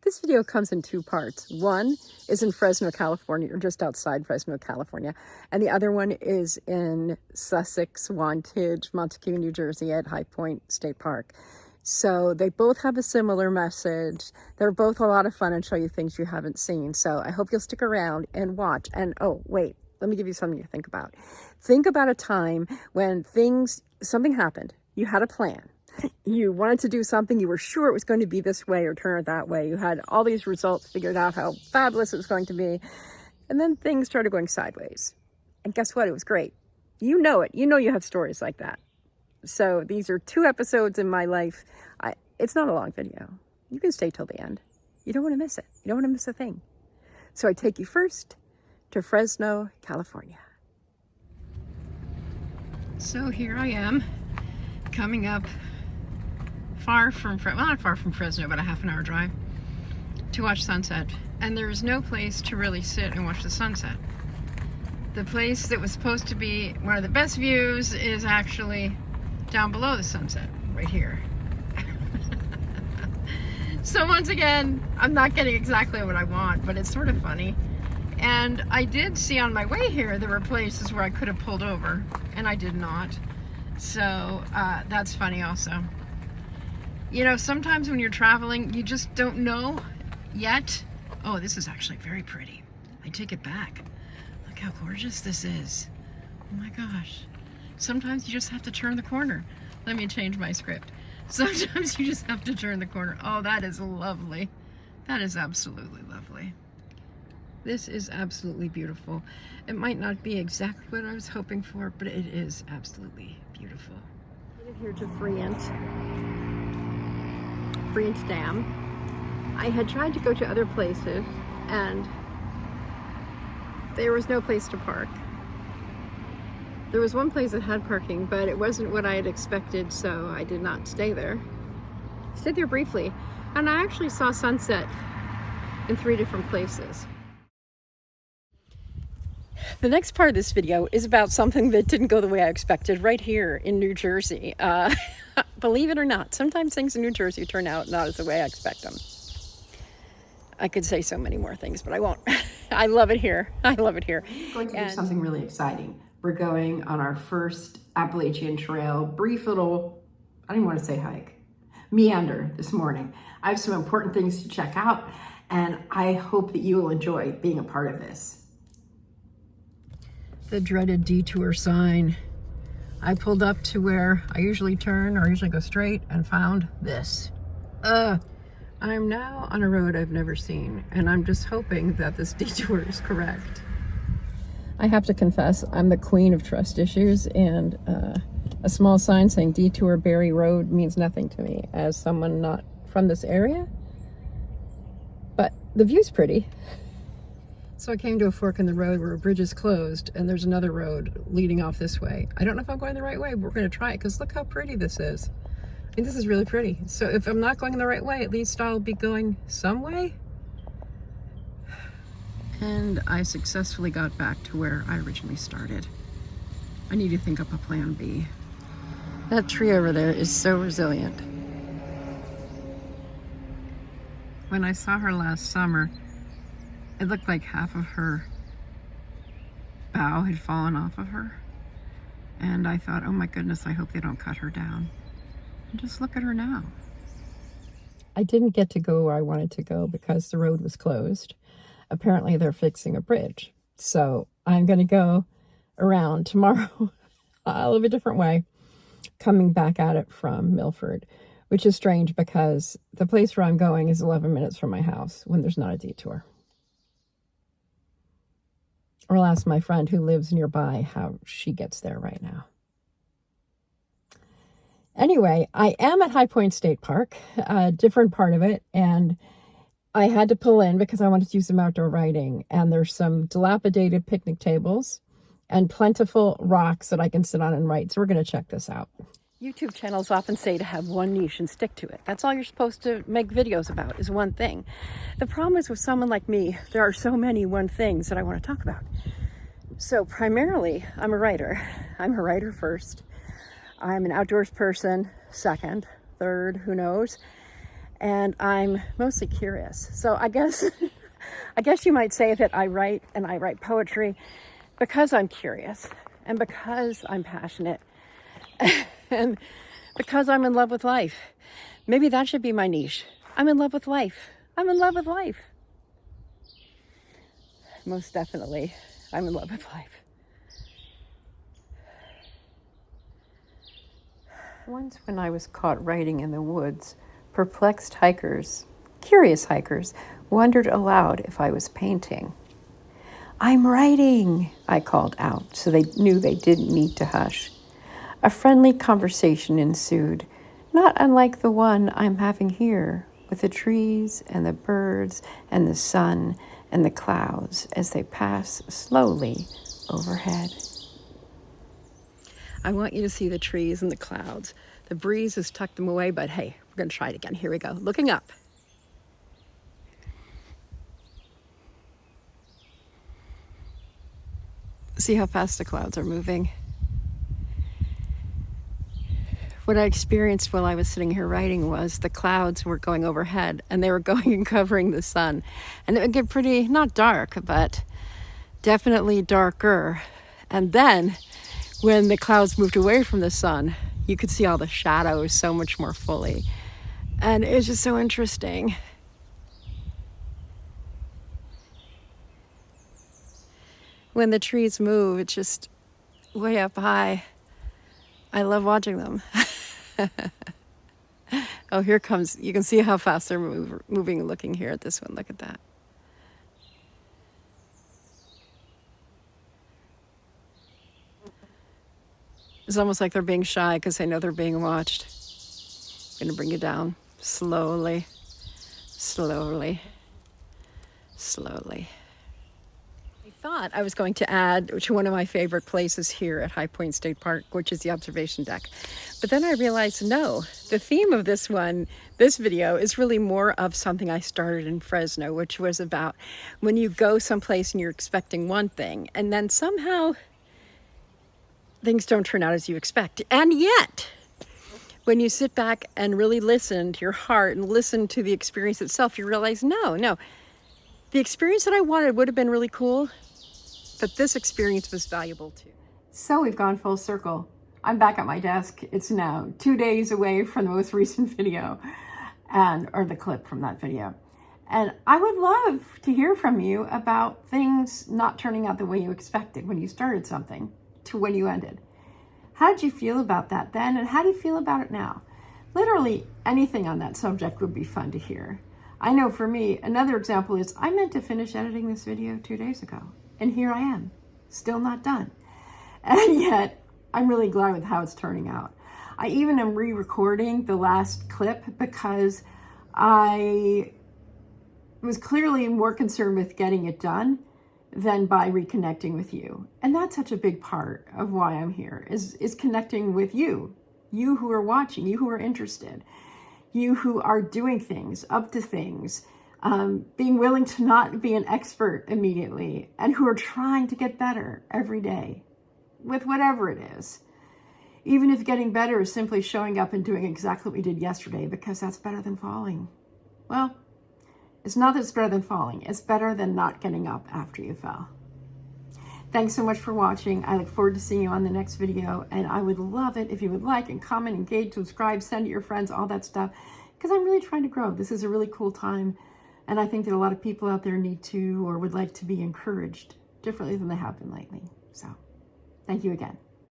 This video comes in two parts. One is in Fresno, California, or just outside Fresno, California. And the other one is in Sussex Wantage, Montague, New Jersey at High Point State Park. So they both have a similar message. They're both a lot of fun and show you things you haven't seen. So I hope you'll stick around and watch. And oh, wait, let me give you something to think about. Think about a time when something happened. You had a plan. You wanted to do something, you were sure it was going to be this way or turn it that way. You had all these results figured out how fabulous it was going to be. And then things started going sideways. And guess what? It was great. You know it. You know you have stories like that. So these are two episodes in my life. It's not a long video. You can stay till the end. You don't want to miss it. You don't want to miss a thing. So I take you first to Fresno, California. So here I am, coming up not far from Fresno, about a half an hour drive, to watch sunset. And there's no place to really sit and watch the sunset. The place that was supposed to be one of the best views is actually down below the sunset, right here. So once again, I'm not getting exactly what I want, but it's sort of funny. And I did see on my way here, there were places where I could have pulled over, and I did not. So that's funny also. You know, sometimes when you're traveling, you just don't know yet. Oh, this is actually very pretty. I take it back. Look how gorgeous this is. Oh my gosh. Sometimes you just have to turn the corner. Let me change my script. Sometimes you just have to turn the corner. Oh, that is lovely. That is absolutely lovely. This is absolutely beautiful. It might not be exactly what I was hoping for, but it is absolutely beautiful. Made it here to Friant Dam. I had tried to go to other places and there was no place to park. There was one place that had parking, but it wasn't what I had expected, so I did not stay there. Stayed there briefly, and I actually saw sunset in 3 different places. The next part of this video is about something that didn't go the way I expected right here in New Jersey. Believe it or not, sometimes things in New Jersey turn out not as the way I expect them. I could say so many more things, but I won't. I love it here. I love it here. We're going to do something really exciting. We're going on our first Appalachian Trail, brief little, I don't even want to say hike, meander this morning. I have some important things to check out, and I hope that you will enjoy being a part of this. The dreaded detour sign. I pulled up to where I usually turn or usually go straight and found this. I'm now on a road I've never seen, and I'm just hoping that this detour is correct. I have to confess, I'm the queen of trust issues, and a small sign saying Detour Berry Road means nothing to me as someone not from this area. But the view's pretty. So I came to a fork in the road where a bridge is closed and there's another road leading off this way. I don't know if I'm going the right way, but we're going to try it because look how pretty this is. I mean, this is really pretty. So if I'm not going the right way, at least I'll be going some way. And I successfully got back to where I originally started. I need to think up a plan B. That tree over there is so resilient. When I saw her last summer, it looked like half of her bough had fallen off of her. And I thought, oh my goodness, I hope they don't cut her down. And just look at her now. I didn't get to go where I wanted to go because the road was closed. Apparently they're fixing a bridge. So I'm going to go around tomorrow a little bit different way, coming back at it from Milford, which is strange because the place where I'm going is 11 minutes from my house when there's not a detour. Or I'll ask my friend who lives nearby how she gets there right now. Anyway, I am at High Point State Park, a different part of it, and I had to pull in because I wanted to do some outdoor writing, and there's some dilapidated picnic tables and plentiful rocks that I can sit on and write, so we're going to check this out. YouTube channels often say to have one niche and stick to it. That's all you're supposed to make videos about, is one thing. The problem is with someone like me, there are so many one things that I want to talk about. So primarily, I'm a writer. I'm a writer first. I'm an outdoors person, second, third, who knows. and I'm mostly curious. So I guess I guess you might say that I write poetry because I'm curious and because I'm passionate and because I'm in love with life. Maybe that should be my niche. I'm in love with life. I'm in love with life. Most definitely, I'm in love with life. Once when I was caught writing in the woods, perplexed hikers, curious hikers, wondered aloud if I was painting. "I'm writing," I called out, so they knew they didn't need to hush. A friendly conversation ensued, not unlike the one I'm having here, with the trees and the birds and the sun and the clouds as they pass slowly overhead. I want you to see the trees and the clouds. The breeze has tucked them away, but hey, we're going to try it again. Here we go. Looking up. See how fast the clouds are moving. What I experienced while I was sitting here writing was the clouds were going overhead and they were going and covering the sun. And it would get pretty, not dark, but definitely darker. And then when the clouds moved away from the sun, you could see all the shadows so much more fully. And it was just so interesting. When the trees move, it's just way up high. I love watching them. Oh, here comes, you can see how fast they're moving, looking here at this one. Look at that. It's almost like they're being shy because they know they're being watched. I'm gonna bring you down slowly, slowly, slowly. I thought I was going to add to one of my favorite places here at High Point State Park, which is the observation deck. But then I realized, no, the theme of this video is really more of something I started in Fresno, which was about when you go someplace and you're expecting one thing, and then somehow things don't turn out as you expect. And yet, when you sit back and really listen to your heart and listen to the experience itself, you realize, no, the experience that I wanted would have been really cool, but this experience was valuable too. So we've gone full circle. I'm back at my desk. It's now 2 days away from the most recent video or the clip from that video. And I would love to hear from you about things not turning out the way you expected when you started something to when you ended. How did you feel about that then? And how do you feel about it now? Literally anything on that subject would be fun to hear. I know for me, another example is I meant to finish editing this video 2 days ago. And here I am, still not done. And yet, I'm really glad with how it's turning out. I even am re-recording the last clip because I was clearly more concerned with getting it done than by reconnecting with you. And that's such a big part of why I'm here, is connecting with you who are watching, you who are interested, you who are doing things, up to things, being willing to not be an expert immediately, and who are trying to get better every day with whatever it is. Even if getting better is simply showing up and doing exactly what we did yesterday, because that's better than falling. Well, it's not that it's better than falling, it's better than not getting up after you fell. Thanks so much for watching. I look forward to seeing you on the next video, and I would love it if you would like and comment, engage, subscribe, send it to your friends, all that stuff, because I'm really trying to grow. This is a really cool time, and I think that a lot of people out there need to or would like to be encouraged differently than they have been lately. So, thank you again.